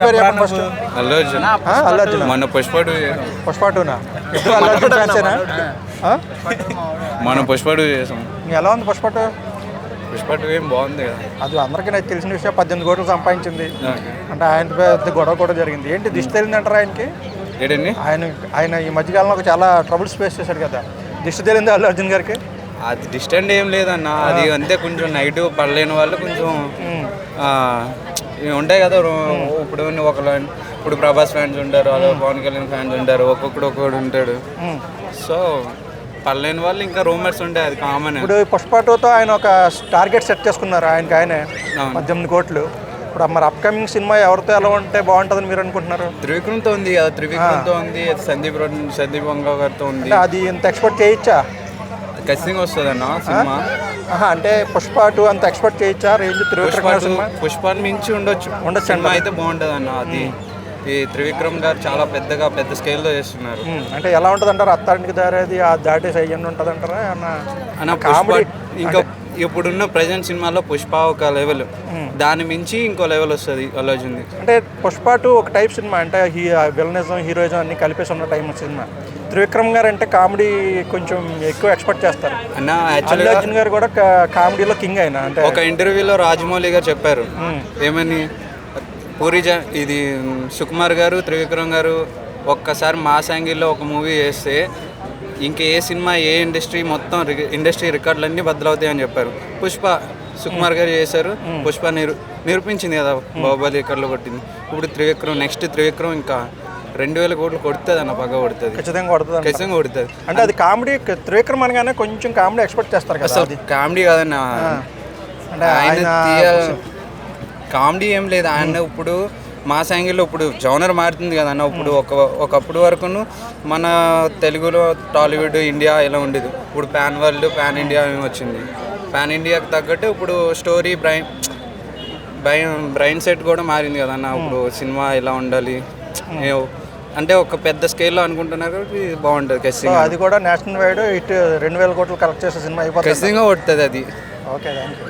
First Allu Arjun Allu Arjun మన పుష్పడు పుష్ప టూనా ఇద్దరు అల్లు అర్జున్ ఫ్యాన్సేనా మనం పుష్పడు చేసాం. ఎలా ఉంది పుష్ప టూ? పుష్ప టూ ఏం బాగుంది కదా. అది అందరికీ నాకు తెలిసిన విషయం. 18 కోట్లు సంపాదించింది అంటే ఆయన పెద్ద గొడవ కూడా జరిగింది. ఏంటి దిష్టి తేలిందంటారా ఆయనకి? ఏంటండి ఆయన ఈ మధ్యకాలంలో ఒక చాలా ట్రబుల్స్ ఫేస్ చేశాడు కదా. దిష్టి తేలింది అల్లు అర్జున్ గారికి? అది డిస్టెంట్ ఏం లేదన్న, అది అంతే. కొంచెం నెగిటివ్ పడలేని వాళ్ళు కొంచెం ఉంటాయి కదా. ఇప్పుడు ఇప్పుడు ప్రభాస్ ఫ్యాన్స్ ఉంటారు, అలా పవన్ కళ్యాణ్ ఫ్యాన్స్ ఉంటారు, ఒక్కొక్కడు ఉంటాడు. సో పడలేని వాళ్ళు ఇంకా రూమర్స్ ఉంటాయి, అది కామన్. ఇప్పుడు పుష్ప టూతో ఆయన ఒక టార్గెట్ సెట్ చేసుకున్నారు ఆయనే 18 కోట్లు. ఇప్పుడు మరి అప్కమింగ్ సినిమా ఎవరితో ఎలా ఉంటే బాగుంటుందని మీరు అనుకుంటున్నారు? త్రివిక్రమ్తో ఉంది కదా, త్రివిక్రమ్తో ఉంది, సందీప్ వంగ గారితో ఉంది. అది ఇంత ఎక్స్పెక్ట్ చేయొచ్చా? ఖచ్చితంగా వస్తుంది అన్న సినిమా. అంటే పుష్ప టూ అంత ఎక్స్పెక్ట్ చేయొచ్చా? రేంజ్ త్రివిక్రమ్ పుష్పాన్ని మించి ఉండొచ్చు సినిమా అయితే బాగుంటుంది అన్న. అది ఈ త్రివిక్రమ్ గారు చాలా పెద్ద స్కేల్లో చేస్తున్నారు. అంటే ఎలా ఉంటుంది అంటారు? అత్తారింటికి దారేది ఆ దాటేసి అయ్యండి ఉంటుంది అంటారా అన్న? ఇంకా ఇప్పుడున్న ప్రజెంట్ సినిమాలో పుష్ప ఒక లెవెల్, దాని మించి ఇంకో లెవెల్ వస్తుంది అల్లు అర్జున్ది. అంటే పుష్ప టూ ఒక టైప్ సినిమా, అంటే విలనిజం హీరోయిజం అన్ని కలిపేసి ఉన్న టైం సినిమా. త్రివిక్రమ్ గారు అంటే కామెడీ కొంచెం ఎక్కువ ఎక్స్పెక్ట్ చేస్తారు అన్న. అల్లు అర్జున్ గారు కూడా కామెడీలో కింగ్ అయినా. అంటే ఒక ఇంటర్వ్యూలో రాజమౌళి గారు చెప్పారు ఏమని, ఇది సుకుమార్ గారు త్రివిక్రమ్ గారు ఒక్కసారి మాస్ యాంగిల్లో ఒక మూవీ చేస్తే ఇంకే సినిమా మొత్తం ఇండస్ట్రీ రికార్డులన్నీ బద్దలవుతాయి అని చెప్పారు. పుష్ప సుకుమార్ గారు చేశారు, పుష్ప నిరూపించింది కదా, బాహుబలి రికార్డులో కొట్టింది. ఇప్పుడు త్రివిక్రమ్ ఇంకా 2000 కోట్లు కొడుతుంది అన్న, పక్క కొడుతుంది, ఖచ్చితంగా కొడుతుంది. అంటే అది కామెడీ. త్రివిక్రమ్ అనగానే కొంచెం కామెడీ ఎక్స్పెక్ట్ చేస్తారు కదా. అసలు కామెడీ కాదన్న, అంటే ఆయన కామెడీ ఏం లేదు. ఆయన ఇప్పుడు మాస్ యాంగిల్లో ఇప్పుడు జోనర్ మారుతుంది కదన్న. ఇప్పుడు ఒకప్పుడు వరకును మన తెలుగులో టాలీవుడ్ ఇండియా ఎలా ఉండేది, ఇప్పుడు పాన్ వరల్డ్ పాన్ ఇండియా వచ్చింది. పాన్ ఇండియాకి తగ్గట్టు ఇప్పుడు స్టోరీ బ్రైన్ సెట్ కూడా మారింది కదన్న. ఇప్పుడు సినిమా ఎలా ఉండాలి అంటే ఒక పెద్ద స్కేల్లో అనుకుంటున్నారు కాబట్టి బాగుంటుంది. ఖచ్చితంగా అది కూడా నేషనల్ వైడ్ 2000 కోట్లు కలెక్ట్ చేసే సినిమా అయిపోతుంది, ఖచ్చితంగా కొడుతుంది అది. Okay, thank you.